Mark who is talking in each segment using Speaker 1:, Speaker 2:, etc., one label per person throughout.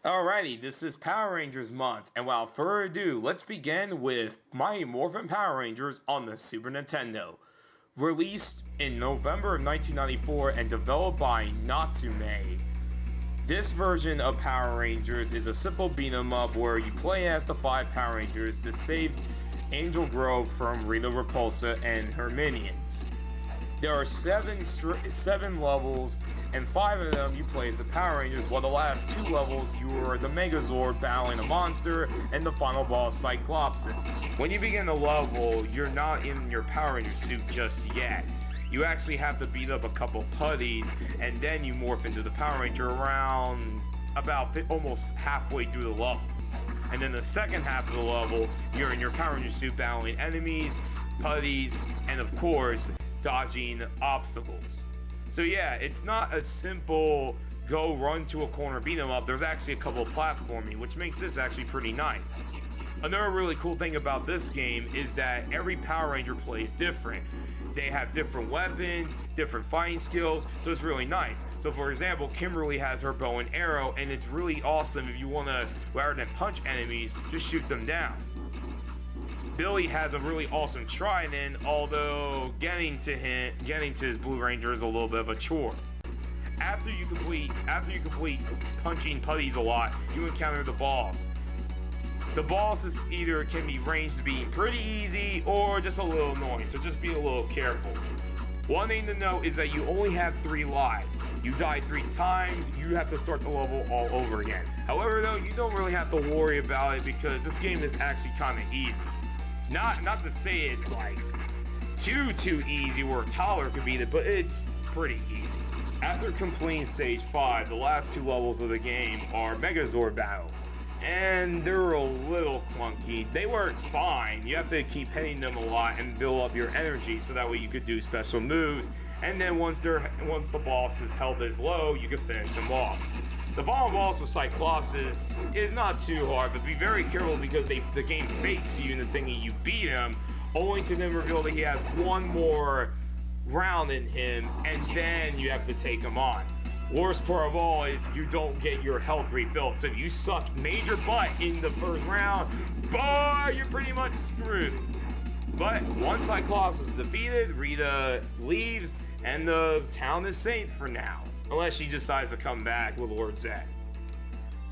Speaker 1: Alrighty, this is Power Rangers month, and without further ado, let's begin with Mighty Morphin Power Rangers on the Super Nintendo. Released in November of 1994 and developed by Natsume. This version of Power Rangers is a simple beat-em up where you play as the 5 Power Rangers to save Angel Grove from Rita Repulsa and her minions. There are 7 levels, and 5 of them you play as the Power Rangers, while the last 2 levels you are the Megazord battling a monster, and the final boss Cyclopsis. When you begin the level, you're not in your Power Ranger suit just yet. You actually have to beat up a couple putties, and then you morph into the Power Ranger around about almost halfway through the level. And then the second half of the level, you're in your Power Ranger suit battling enemies, putties, and of course, dodging obstacles. So yeah, it's not a simple go run to a corner beat 'em up. There's actually a couple of platforming, which makes this actually pretty nice. Another really cool thing about this game is that every Power Ranger plays different. They have different weapons, different fighting skills, so it's really nice. So for example, Kimberly has her bow and arrow, and it's really awesome if you want to, rather than punch enemies, just shoot them down. Billy has a really awesome trident, although getting to his Blue Ranger is a little bit of a chore. After you complete punching putties a lot, you encounter the boss. The boss can be ranged to be pretty easy or just a little annoying, so just be a little careful. One thing to note is that you only have 3 lives. You die 3 times, you have to start the level all over again. However though, you don't really have to worry about it because this game is actually kind of easy. Not to say it's like too easy where a toddler could beat it, but it's pretty easy. After completing stage 5, the last 2 levels of the game are Megazord battles, and they're a little clunky. They work fine. You have to keep hitting them a lot and build up your energy so that way you could do special moves, and then once the boss's health is low, you can finish them off. The final boss with Cyclopsis is not too hard, but be very careful because the game fakes you into thinking you beat him, only to then reveal that he has one more round in him, and then you have to take him on. Worst part of all is you don't get your health refilled, so if you suck major butt in the first round, boy, you're pretty much screwed. But once Cyclops is defeated, Rita leaves, and the town is safe for now. Unless she decides to come back with Lord Zed.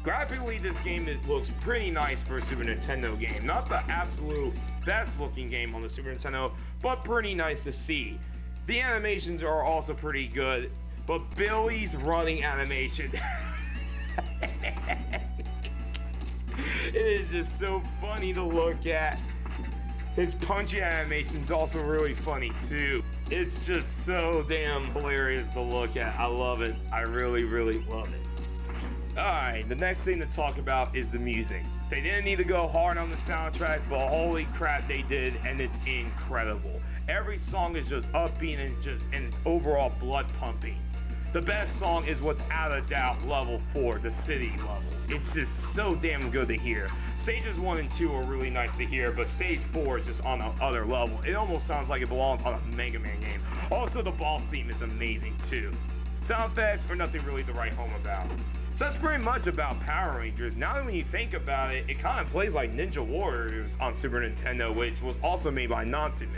Speaker 1: Graphically, this game looks pretty nice for a Super Nintendo game. Not the absolute best looking game on the Super Nintendo, but pretty nice to see. The animations are also pretty good, but Billy's running animation, it is just so funny to look at. His punchy animation's also really funny too. It's just so damn hilarious to look at. I love it. I really love it. Alright, the next thing to talk about is the music. They didn't need to go hard on the soundtrack, but holy crap they did, and it's incredible. Every song is just upbeat and it's overall blood pumping. The best song is without a doubt level 4, the city level. It's just so damn good to hear. Stages 1 and 2 are really nice to hear, but stage 4 is just on another level. It almost sounds like it belongs on a Mega Man game. Also, the boss theme is amazing too. Sound effects are nothing really to write home about. So that's pretty much about Power Rangers. Now that when you think about it, it kind of plays like Ninja Warriors on Super Nintendo, which was also made by Natsume.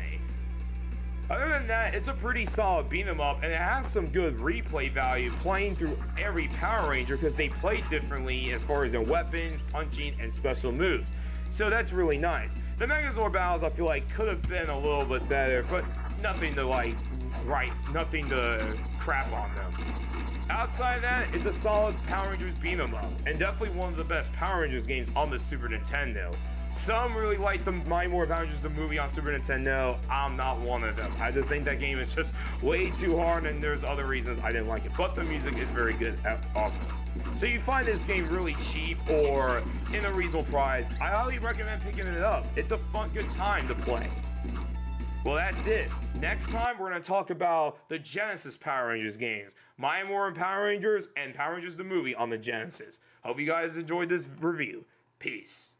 Speaker 1: Other than that, it's a pretty solid beat 'em up, and it has some good replay value playing through every Power Ranger because they play differently as far as their weapons, punching, and special moves. So that's really nice. The Megazord battles I feel like could have been a little bit better, but nothing to nothing to crap on them. Outside that, it's a solid Power Rangers beat 'em up, and definitely one of the best Power Rangers games on the Super Nintendo. Some really like the Mighty Morphin Power Rangers, the movie on Super Nintendo. I'm not one of them. I just think that game is just way too hard, and there's other reasons I didn't like it. But the music is very good also. So you find this game really cheap or in a reasonable price, I highly recommend picking it up. It's a fun, good time to play. Well, that's it. Next time, we're going to talk about the Genesis Power Rangers games. Mighty Morphin Power Rangers and Power Rangers the movie on the Genesis. Hope you guys enjoyed this review. Peace.